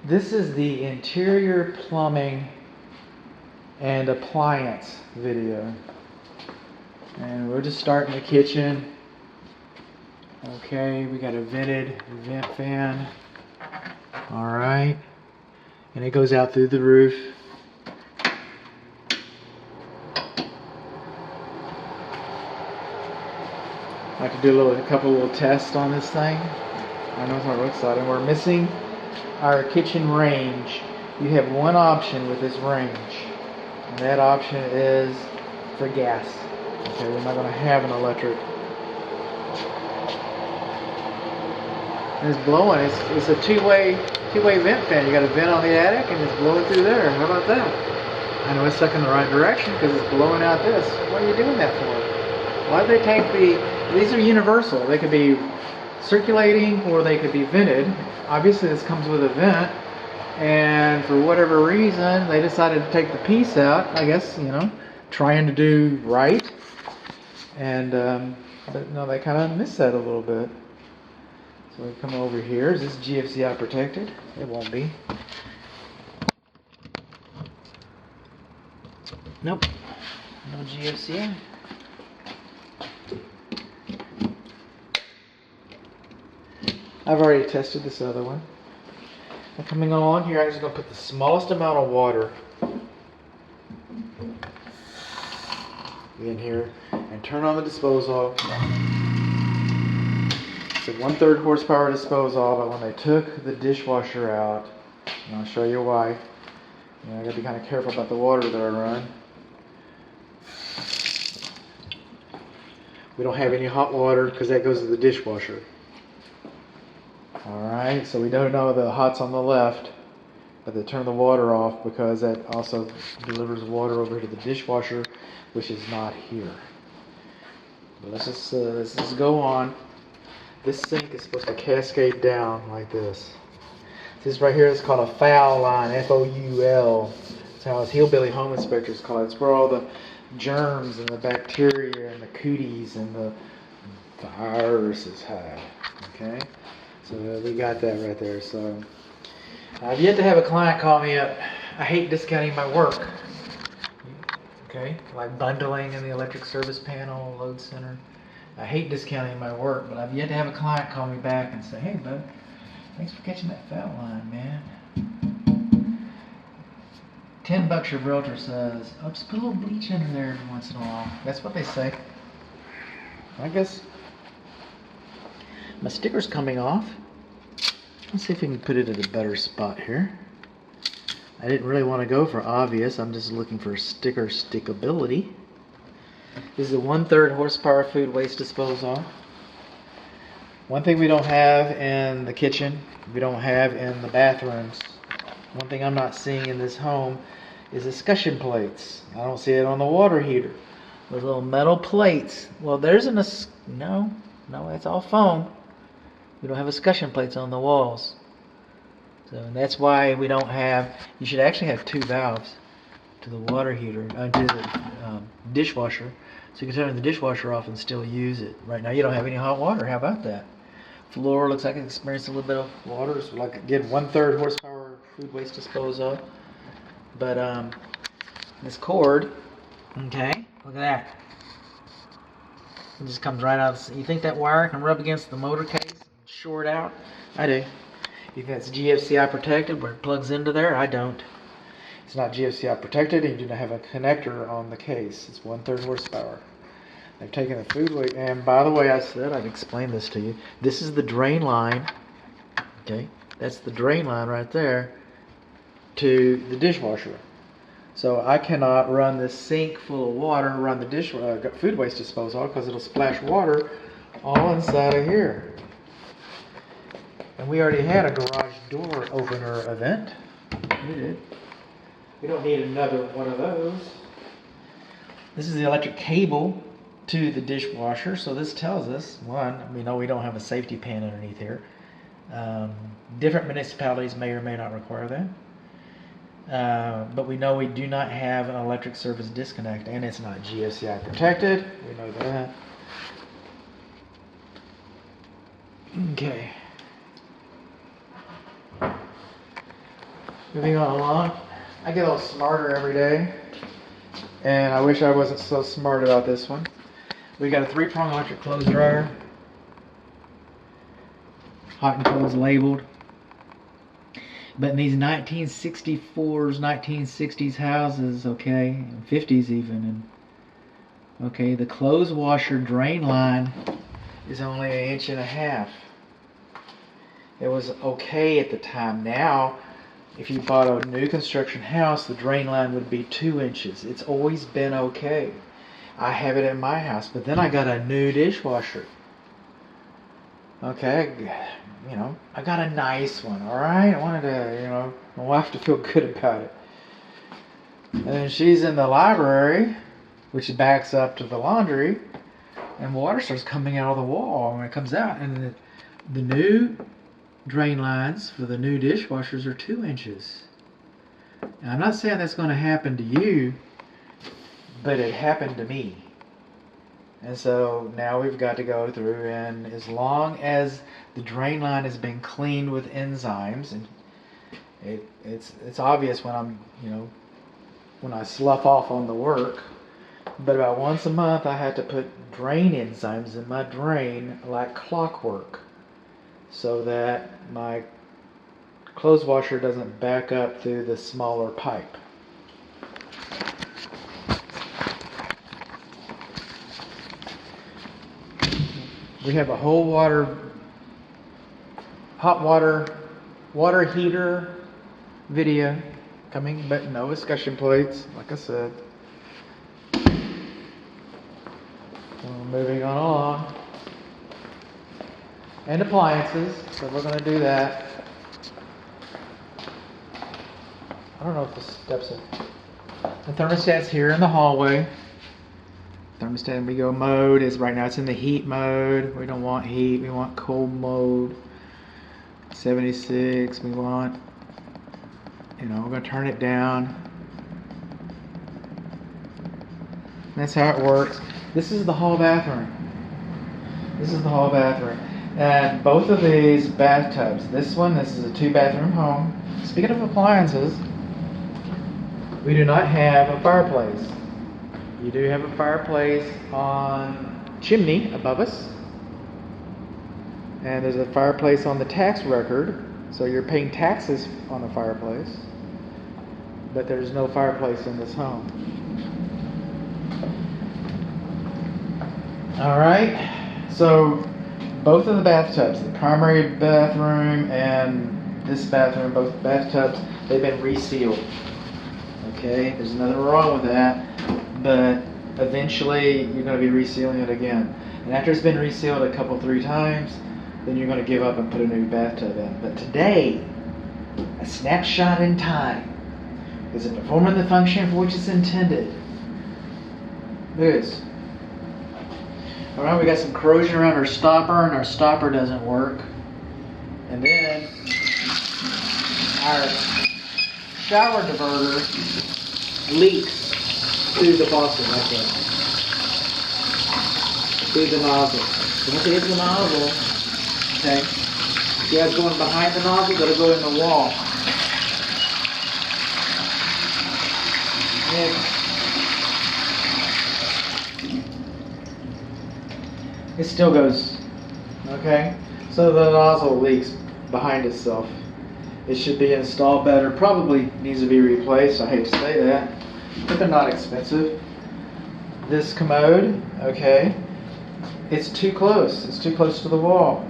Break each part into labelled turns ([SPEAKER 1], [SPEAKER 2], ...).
[SPEAKER 1] This is the interior plumbing and appliance video. And we're just starting the kitchen. Okay, we got a vented vent fan. Alright. And it goes out through the roof. I like to do a couple little tests on this thing. I know it's not real exciting. We're missing our kitchen range. You have one option with this range, and that option is for gas. Okay, we're not going to have an electric. And it's blowing. It's a two-way vent fan. You got a vent on the attic, and it's blowing through there. How about that? I know it's stuck in the right direction because it's blowing out this. What are you doing that for? Why did they take these are universal. They could be circulating or they could be vented. Obviously this comes with a vent, and for whatever reason they decided to take the piece out. I guess, you know, trying to do right, and but no, they kind of missed that a little bit. So we come over here. Is this GFCI protected? It won't be. Nope, no GFCI. I've already tested this other one. And coming along here, I'm just going to put the smallest amount of water in here and turn on the disposal. It's a 1/3 horsepower disposal, but when they took the dishwasher out, and I'll show you why. You know, I got to be kind of careful about the water that I run. We don't have any hot water because that goes to the dishwasher. Alright, so we don't know the hot's on the left, but they turn the water off because that also delivers water over to the dishwasher, which is not here. But let's just go on. This sink is supposed to cascade down like this. This right here is called a foul line, F-O-U-L. That's how us hillbilly home inspectors call it. It's where all the germs and the bacteria and the cooties and the viruses hide. Okay? So we got that right there. So I've yet to have a client call me up. I hate discounting my work. Okay, like bundling in the electric service panel, load center. I hate discounting my work, but I've yet to have a client call me back and say, "Hey, bud, thanks for catching that foul line, man. $10 your realtor says. I'll just put a little bleach in there every once in a while." That's what they say. I guess. My sticker's coming off. Let's see if we can put it at a better spot here. I didn't really want to go for obvious. I'm just looking for sticker stickability. This is a 1/3 horsepower food waste disposal. One thing we don't have in the kitchen, we don't have in the bathrooms. One thing I'm not seeing in this home is escutcheon plates. I don't see it on the water heater. Those little metal plates. Well, there's no, it's all foam. We don't have escutcheon plates on the walls. So that's why we don't have, you should actually have 2 valves to the water heater, to the dishwasher. So you can turn the dishwasher off and still use it. Right now you don't have any hot water. How about that? Floor looks like it's experienced a little bit of water. So like, again, 1/3 horsepower food waste disposal. But this cord, okay, look at that. It just comes right out. You think that wire can rub against the motor case and short out? I do. You think it's GFCI protected where it plugs into there? I don't. It's not GFCI protected, and you do not have a connector on the case. It's 1/3 horsepower. They've taken the food waste, and by the way, I said I'd explain this to you. This is the drain line. Okay, that's the drain line right there to the dishwasher. So I cannot run this sink full of water, run the food waste disposal, because it'll splash water all inside of here. And we already had a garage door opener event. We did. We don't need another one of those. This is the electric cable to the dishwasher. So this tells us, one, we know we don't have a safety pan underneath here. Different municipalities may or may not require that. But we know we do not have an electric service disconnect, and it's not GFCI protected. We know that. Okay. Moving on along. I get a little smarter every day, and I wish I wasn't so smart about this one. We got a 3-prong electric clothes dryer. Hot and cold's labeled. But in these 1964s, 1960s houses, okay, and 50s even, and okay, the clothes washer drain line is only 1.5 inches. It was okay at the time. Now, if you bought a new construction house, the drain line would be 2 inches. It's always been okay. I have it in my house, but then I got a new dishwasher. Okay, you know, I got a nice one, all right? I wanted to, you know, my wife to feel good about it. And then she's in the library, which backs up to the laundry, and water starts coming out of the wall when it comes out. And the new drain lines for the new dishwashers are 2 inches. Now, I'm not saying that's going to happen to you, but it happened to me. And so now we've got to go through, and as long as the drain line has been cleaned with enzymes, and it's obvious when I'm, you know, when I slough off on the work, but about once a month I have to put drain enzymes in my drain like clockwork, so that my clothes washer doesn't back up through the smaller pipe. We have a whole hot water heater video coming, but no discussion plates, like I said. Moving on along. And appliances, so we're going to do that. I don't know if the steps are. The thermostat's here in the hallway. Thermostat, we go mode is right now it's in the heat mode. We don't want heat, we want cold mode. 76, we want, you know, we're going to turn it down. That's how it works. This is the hall bathroom. This is the hall bathroom. And both of these bathtubs, this is a 2-bathroom home. Speaking of appliances, we do not have a fireplace. You do have a fireplace on chimney above us. And there's a fireplace on the tax record, so you're paying taxes on the fireplace. But there's no fireplace in this home. Alright, so both of the bathtubs, the primary bathroom and this bathroom, both bathtubs, they've been resealed. Okay, there's nothing wrong with that, but eventually you're going to be resealing it again. And after it's been resealed a couple, 3 times, then you're going to give up and put a new bathtub in. But today, a snapshot in time, is it performing the function for which it's intended? It is. Alright, we got some corrosion around our stopper, and our stopper doesn't work. And then our shower diverter leaks through the faucet like that. Through the nozzle. So once it hits the nozzle, okay, if you guys going behind the nozzle, it'll go in the wall. It still goes, okay? So the nozzle leaks behind itself. It should be installed better. Probably needs to be replaced. I hate to say that, but they're not expensive. This commode, okay, it's too close. It's too close to the wall.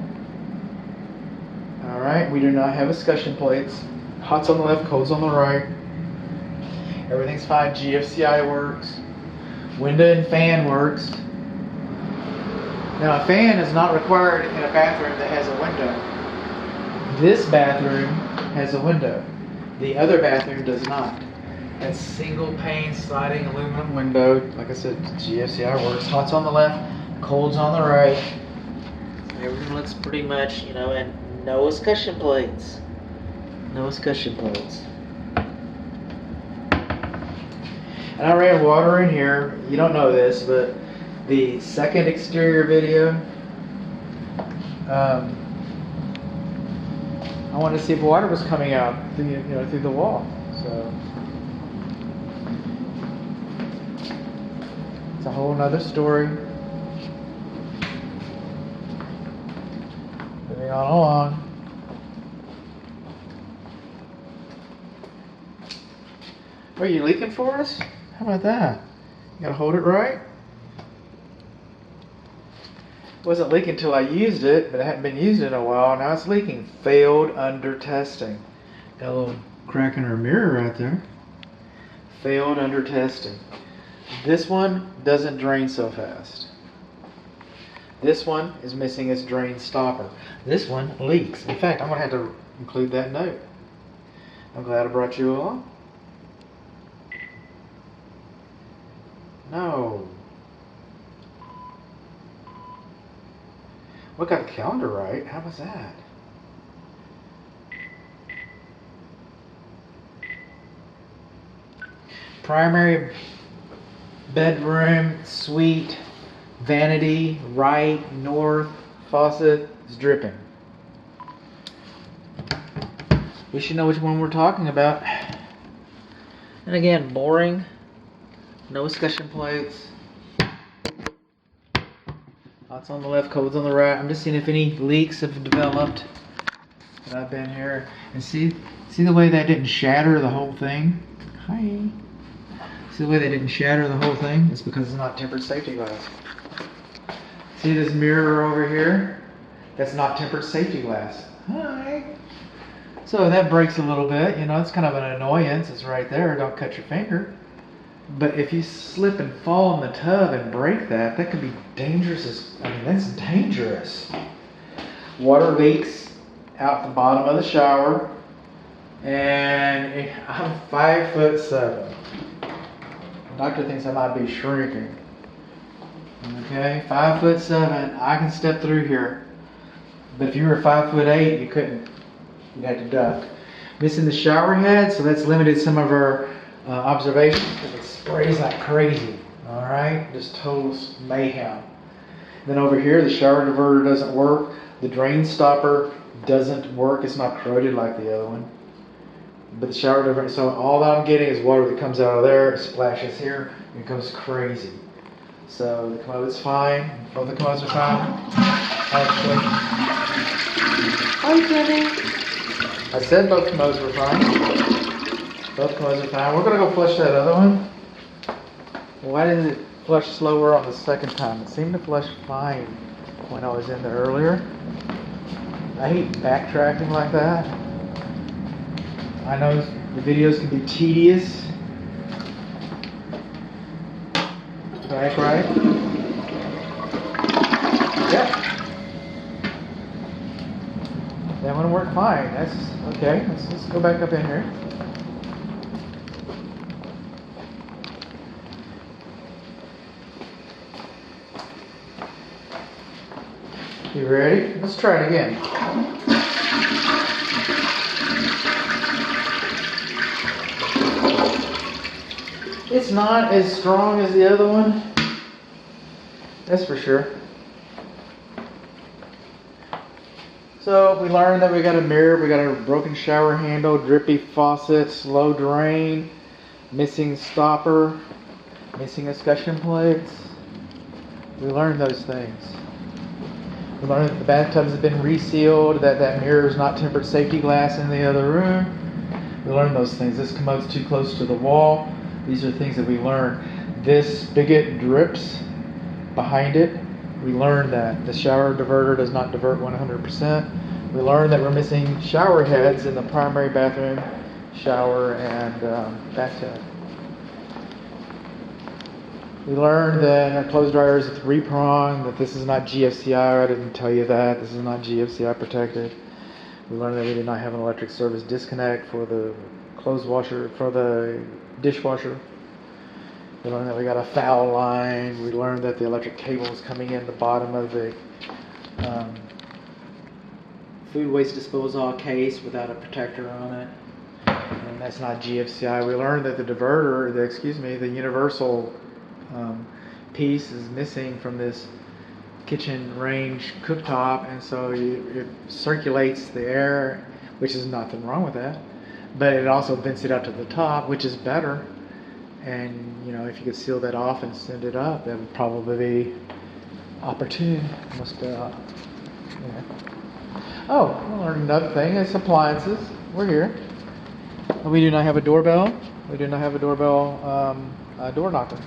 [SPEAKER 1] Alright, we do not have escutcheon plates. Hot's on the left, cold's on the right. Everything's fine. GFCI works. Window and fan works. Now, a fan is not required in a bathroom that has a window. This bathroom has a window. The other bathroom does not. That's single pane sliding aluminum window. Like I said, GFCI works. Hot's on the left, cold's on the right. Everything looks pretty much, you know, and no escutcheon plates. No escutcheon plates. And I ran water in here. You don't know this, but the second exterior video, I I wanted to see if water was coming out through the wall. So it's a whole nother story. Moving on along. Are you leaking for us? How about that? You gotta hold it right. Wasn't leaking until I used it, but I hadn't been using it in a while. Now it's leaking. Failed under testing. Got a little crack in our mirror right there. Failed under testing. This one doesn't drain so fast. This one is missing its drain stopper. This one leaks. In fact, I'm going to have to include that note. I'm glad I brought you along. No. We got the calendar right. How was that? Primary bedroom, suite, vanity, right, north, faucet is dripping. We should know which one we're talking about. And again, boring, no escutcheon plates. Lots on the left, codes on the right. I'm just seeing if any leaks have developed that I've been here. And see the way that didn't shatter the whole thing? Hi. See the way they didn't shatter the whole thing? It's because it's not tempered safety glass. See this mirror over here? That's not tempered safety glass. Hi. So that breaks a little bit. It's kind of an annoyance. It's right there. Don't cut your finger. But if you slip and fall in the tub and break that could be dangerous. That's dangerous. Water leaks out the bottom of the shower. And I'm 5'7". Doctor thinks I might be shrinking. Okay, 5'7". I can step through here. But if you were 5'8", you couldn't. You'd have to duck. Missing the shower head, so that's limited some of our observations because it sprays like crazy. All right, just total mayhem. Then over here, the shower diverter doesn't work. The drain stopper doesn't work. It's not corroded like the other one. But the shower diverter, so all that I'm getting is water that comes out of there, it splashes here, and it goes crazy. So the commode's fine. Both the commodes are fine. Actually. Hi, Jenny. I said both commodes were fine. Both commodes are fine. We're going to go flush that other one. Why did it flush slower on the second time? It seemed to flush fine when I was in there earlier. I hate backtracking like that. I know the videos can be tedious. Back right. Yep. That one worked fine. That's okay. Let's go back up in here. You ready? Let's try it again. It's not as strong as the other one. That's for sure. So we learned that we got a mirror, we got a broken shower handle, drippy faucet, slow drain, missing stopper, missing escutcheon plates. We learned those things. We learned that the bathtubs have been resealed, that mirror is not tempered safety glass in the other room. We learned those things. This commode's too close to the wall. These are things that we learned. This spigot drips behind it. We learned that the shower diverter does not divert 100%. We learned that we're missing shower heads in the primary bathroom, shower, and bathtub. We learned that our clothes dryer is a 3-prong, that this is not GFCI. I didn't tell you that. This is not GFCI protected. We learned that we did not have an electric service disconnect for the clothes washer, for the dishwasher. We learned that we got a foul line. We learned that the electric cable is coming in the bottom of the food waste disposal case without a protector on it. And that's not GFCI. We learned that the diverter, the universal piece is missing from this kitchen range cooktop, and so it circulates the air which is nothing wrong with that. But it also vents it out to the top, which is better. And you know, if you could seal that off and send it up, that would probably be opportune. Yeah. Oh, I learned another thing. It's appliances. We're here. We do not have a doorbell. We do not have a doorbell door knocker.